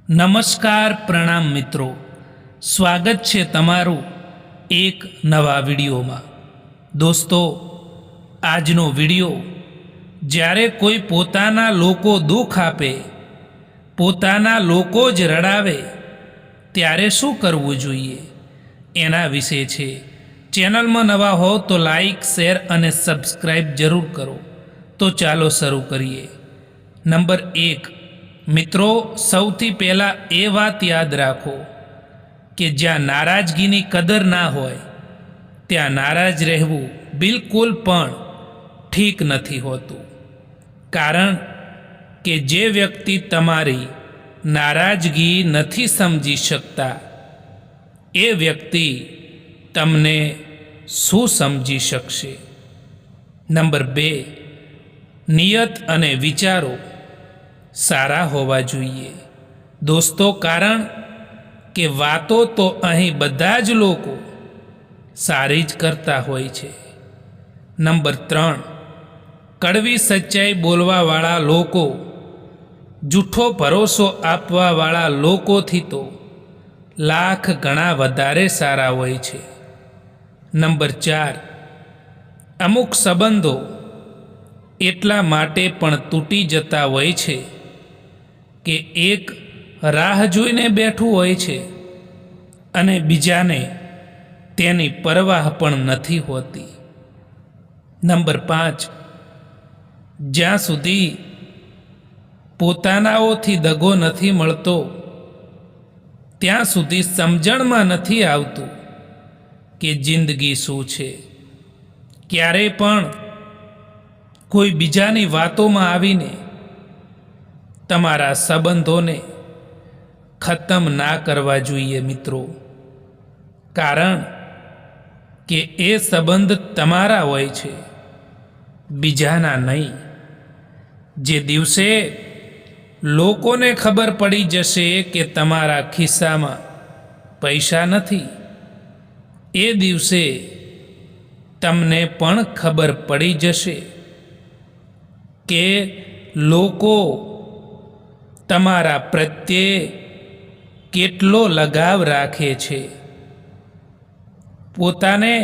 નમસ્કાર પ્રણામ મિત્રો, સ્વાગત છે તમારું એક નવા વિડીયોમાં। દોસ્તો, આજનો વિડીયો જ્યારે કોઈ પોતાના લોકો દુઃખ આપે, પોતાના લોકો જ રડાવે ત્યારે શું કરવું જોઈએ એના વિશે છે। ચેનલમાં નવા હો તો લાઈક, શેર અને સબસ્ક્રાઈબ જરૂર કરો। તો ચાલો શરૂ કરીએ। નંબર 1, મિત્રો, સૌથી પહેલાં એ વાત યાદ રાખો કે જ્યાં નારાજગીની કદર ના હોય ત્યાં નારાજ રહેવું બિલકુલ પણ ઠીક નથી હોતું। કારણ કે જે વ્યક્તિ તમારી નારાજગી નથી સમજી શકતા એ વ્યક્તિ તમને શું સમજી શકશે। નંબર 2, નિયત અને વિચારો સારા હોવા જોઈએ દોસ્તો, કારણ કે વાતો તો અહીં બધા જ લોકો સારી જ કરતા હોય છે। નંબર 3, કડવી સચ્ચાઈ બોલવાવાળા લોકો, જૂઠો ભરોસો આપવાવાળા લોકોથી તો લાખ ગણા વધારે સારા હોય છે। નંબર 4, અમુક સંબંધો એટલા માટે પણ તૂટી જતા હોય છે કે એક રાહ જોઈને બેઠું હોય છે અને બીજાને તેની પરવાહ પણ નથી હોતી। નંબર 5, જ્યાં સુધી પોતાનાઓથી દગો નથી મળતો ત્યાં સુધી સમજણમાં નથી આવતું કે જિંદગી શું છે। ક્યારેય પણ કોઈ બીજાની વાતોમાં આવીને તમારા સંબંધોને ખતમ ના કરવા જોઈએ મિત્રો, કારણ કે એ સંબંધ તમારા હોય છે, બીજાના નહીં। જે દિવસે લોકોને ખબર પડી જશે કે તમારા ખિસ્સામાં પૈસા નથી, એ દિવસે તમને પણ ખબર પડી જશે કે લોકો તમારા પ્રત્યે કેટલો લગાવ રાખે છે। પોતાને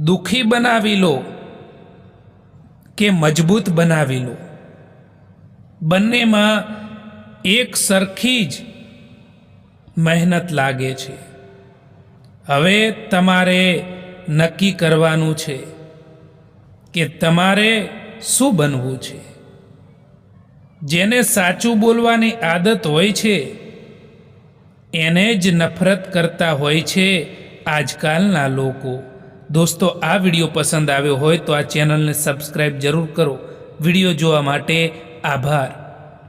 દુઃખી બનાવી લો કે મજબૂત બનાવી લો, બંનેમાં એક સરખી જ મહેનત લાગે છે। હવે તમારે નક્કી કરવાનું છે કે તમારે શું બનવું છે। જેને સાચું બોલવાની આદત હોય છે એને જ નફરત કરતા હોય છે આજકાલના લોકો। દોસ્તો, આ વિડીયો પસંદ આવ્યો હોય તો આ ચેનલને સબસ્ક્રાઈબ જરૂર કરો। વિડીયો જોવા માટે આભાર।